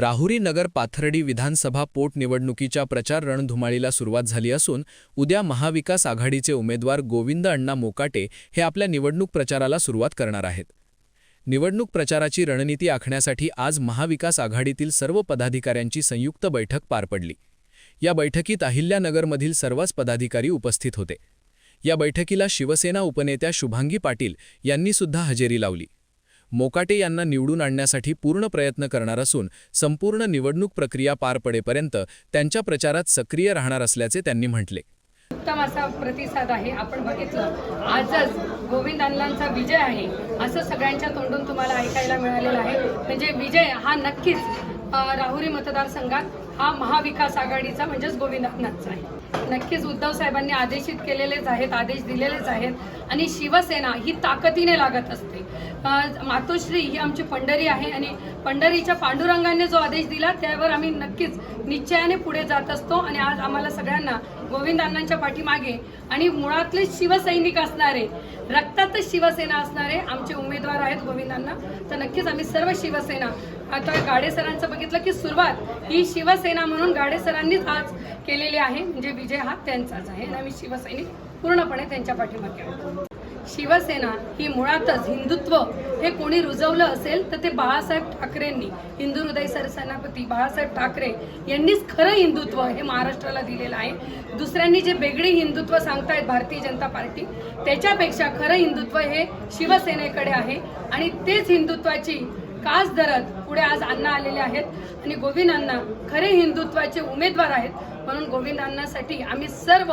राहुरी नगर पाथर्डी विधानसभा पोटनिवडणुकीच्या प्रचार रणधुमाळीला सुरुवात झाली असून उद्या महाविकास आघाडीचे उमेदवार गोविंद अण्णा मोकाटे हे आपल्या निवडणूक प्रचाराला सुरुवात करणार आहेत। निवडणूक प्रचाराची रणनीती आखण्यासाठी आज महाविकास आघाडीतील सर्व पदाधिकाऱ्यांची संयुक्त बैठक पार पडली। या बैठकीत अहिल्यानगरमधील सर्वच पदाधिकारी उपस्थित होते। या बैठकीला शिवसेना उपनेत्या शुभांगी पाटील यांनी सुद्धा हजेरी लावली। मोकाटे यांना निवडून आणण्यासाठी पूर्ण प्रयत्न करणार असून संपूर्ण निवडणूक प्रक्रिया पार पडेपर्यंत त्यांच्या प्रचारात सक्रिय राहणार असल्याचे त्यांनी म्हटले। उत्तम असा प्रतिसाद आहे। आपण बघितलं आजच गोविंद अण्णांचा विजय आहे असं सगळ्यांच्या तोंडून तुम्हाला ऐकायला मिळालेलं आहे। म्हणजे विजय हा नक्कीच राहुरी मतदारसंघात हा महाविकास आघाडीचा म्हणजेच गोविंद अण्णांचा आहे। नक्कीच उद्धव साहेबांनी आदेशित केलेलेच आहेत, आदेश दिलेलेच आहेत आणि शिवसेना ही ताकदीने लागत असते। मातोश्री ही आमची पंढरी आहे आणि पंढरीच्या पांडुरंगाने जो आदेश दिला त्यावर आम्ही नक्कीच निश्चयाने पुढे जात असतो आणि आज आम्हाला सगळ्यांना गोविंद अण्णांच्या पाठीमागे आणि मुळातले शिवसैनिक असणारे, रक्तातच शिवसेना असणारे आमचे उमेदवार आहेत गोविंद अण्णा। तर नक्कीच आम्ही सर्व शिवसेना, आता गाडे सरांचं बघितलं की सुरुवात ही शिवसेना म्हणून गाडे सरांनीच आज केलेली आहे। म्हणजे विजय हा त्यांचाच आहे आणि आम्ही शिवसैनिक पूर्णपणे त्यांच्या पाठीमागे आहोत। शिवसेना ही मुळातच हिंदुत्व हे कोणी रुजवलं असेल तर ते बाळासाहेब ठाकरेंनी, हिंदू हृदय सरसेनापती बाळासाहेब ठाकरे यांनीच खरं हिंदुत्व हे महाराष्ट्राला दिलेलं आहे। दुसऱ्यांनी जे वेगळी हिंदुत्व सांगतायत भारतीय जनता पार्टी, त्याच्यापेक्षा खरं हिंदुत्व हे शिवसेनेकडे आहे आणि तेच हिंदुत्वाची कास धरत पुढे आज अण्णा आलेले आहेत आणि गोविंद अण्णा खरे हिंदुत्वाचे उमेदवार आहेत। म्हणून गोविंद अण्णांसाठी आम्ही सर्व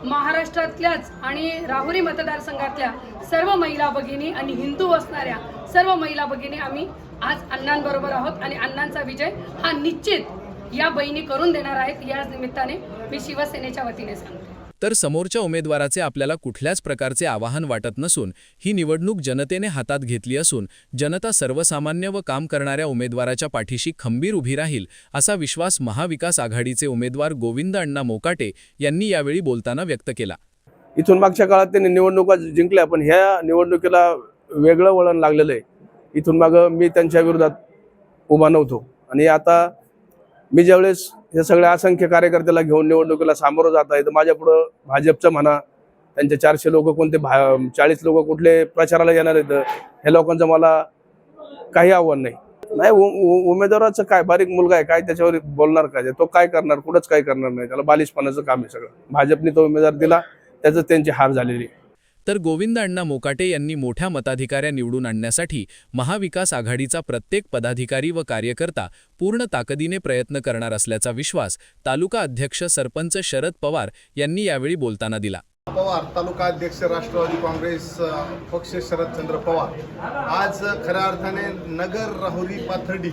महाराष्ट्रातल्याच आणि राहुरी मतदारसंघातल्या सर्व महिला भगिनी आणि हिंदू असणाऱ्या सर्व महिला भगिनी आम्ही आज अण्णांबरोबर आहोत आणि अण्णांचा विजय हा निश्चित या बहिणी करून देणार आहेत। याच निमित्ताने मी शिवसेनेच्या वतीने सांगते। तर समोरच्या उमेदवाराचे आपल्याला कुठल्याच प्रकारचे आवाहन वाटत नसून ही निवडणूक जनतेने हातात घेतली असून जनता सर्वसामान्य व काम करणाऱ्या उमेदवाराच्या पाठीशी खंबीर उभी राहील असा विश्वास महाविकास आघाडीचे उमेदवार गोविंद अण्णा मोकाटे यांनी यावेळी बोलताना व्यक्त केला। इथून मागच्या काळात त्यांनी निवडणुका जिंकल्या, पण ह्या निवडणुकीला वेगळं वळण लागलेलं आहे। इथून मागं मी त्यांच्या विरोधात उभा नव्हतो आणि आता मी ज्यावेळेस हे सगळ्या असंख्य कार्यकर्त्याला घेऊन निवडणुकीला सामोरं जात आहे तर माझ्यापुढं भाजपचं म्हणा, त्यांचे 400 लोक कोणते 40 लोक कुठले प्रचाराला येणार आहेत, हे लोकांचं मला काही आव्हान नाही। उमेदवाराचं काय, बारीक मुलगा आहे काय, त्याच्यावर बोलणार काय, तो काय करणार, कुठंच काय करणार नाही, त्याला बालिशपणाचं काम आहे सगळं। भाजपने तो उमेदवार दिला, त्याचं त्यांची हार झालेली। तर गोविंद अण्णा मोकाटे यांनी मोठ्या मताधिकाऱ्या निवडून आणण्यासाठी महाविकास आघाडीचा प्रत्येक पदाधिकारी व कार्यकर्ता पूर्ण ताकदीने प्रयत्न करणार असल्याचा विश्वास तालुका अध्यक्ष सरपंच शरद पवार यांनी यावेळी बोलताना दिला। पवार तालुका अध्यक्ष राष्ट्रवादी काँग्रेस पक्ष शरदचंद्र पवार आज खऱ्या अर्थाने नगर राहुरी पाथर्डी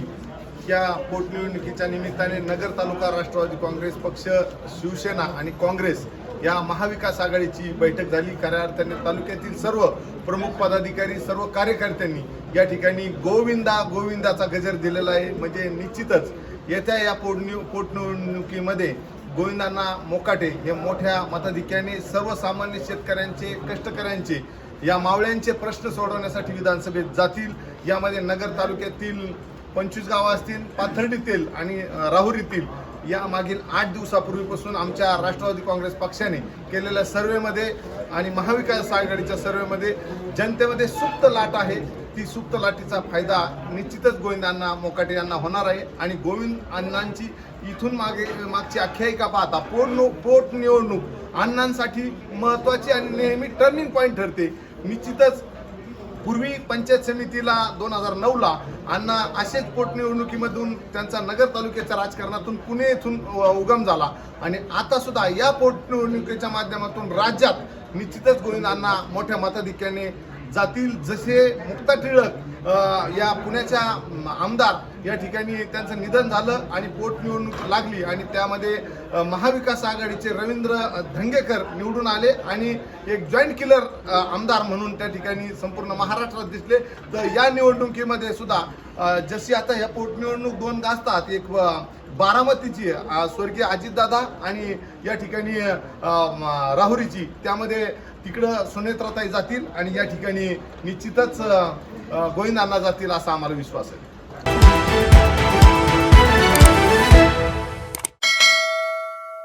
या पोटनिवडणुकीच्या निमित्ताने नगर तालुका राष्ट्रवादी काँग्रेस पक्ष, शिवसेना आणि काँग्रेस या महाविकास आघाडीची बैठक झाली। खऱ्या अर्थाने तालुक्यातील सर्व प्रमुख पदाधिकारी, सर्व कार्यकर्त्यांनी या ठिकाणी गोविंदाचा गजर दिलेला आहे। म्हणजे निश्चितच येत्या या पोटनिवडणुकीमध्ये गोविंदांना मोकाटे हे मोठ्या मताधिक्याने सर्वसामान्य शेतकऱ्यांचे, कष्टकऱ्यांचे, या मावळ्यांचे प्रश्न सोडवण्यासाठी विधानसभेत जातील। यामध्ये नगर तालुक्यातील 25 गावं असतील, पाथर्डीतील आणि राहुरीतील या मागील 8 दिवसापूर्वीपासून आमच्या राष्ट्रवादी काँग्रेस पक्षाने केलेल्या सर्वेमध्ये आणि महाविकास आघाडीच्या सर्वेमध्ये जनतेमध्ये सुप्त लाट आहे। ती सुप्त लाटीचा फायदा निश्चितच गोविंद अण्णा मोकाटे यांना होणार आहे आणि गोविंद अण्णांची इथून मागची आख्यायिका पाहता पोटनिवडणूक अण्णांसाठी महत्त्वाची आणि नेहमी टर्निंग पॉईंट ठरते। निश्चितच पूर्वी पंचायत समितीला 2009ला अण्णा असेच पोटनिवडणुकीमधून त्यांचा नगर तालुक्याच्या राजकारणातून पुणे येथून उगम झाला आणि आता सुद्धा या पोटनिवडणुकीच्या माध्यमातून राज्यात निश्चितच गोविंद अण्णा मोठ्या मताधिक्याने जातील। जसे मुक्ता टिळक या पुण्याच्या आमदार या ठिकाणी त्यांचं निधन झालं आणि पोटनिवडणूक लागली आणि त्यामध्ये महाविकास आघाडीचे रवींद्र धंगेकर निवडून आले आणि एक जॉईंट किलर आमदार म्हणून त्या ठिकाणी संपूर्ण महाराष्ट्रात दिसले। तर या निवडणुकीमध्ये सुद्धा जशी आता ह्या पोटनिवडणूक 2 गाजतात, एक बारामतीची स्वर्गीय अजितदादा आणि या ठिकाणी राहुरीची, त्यामध्ये तिकडं सुनेत्राताई जातील आणि या ठिकाणी निश्चितच गोविंद अण्णा जातील असा आम्हाला विश्वास आहे।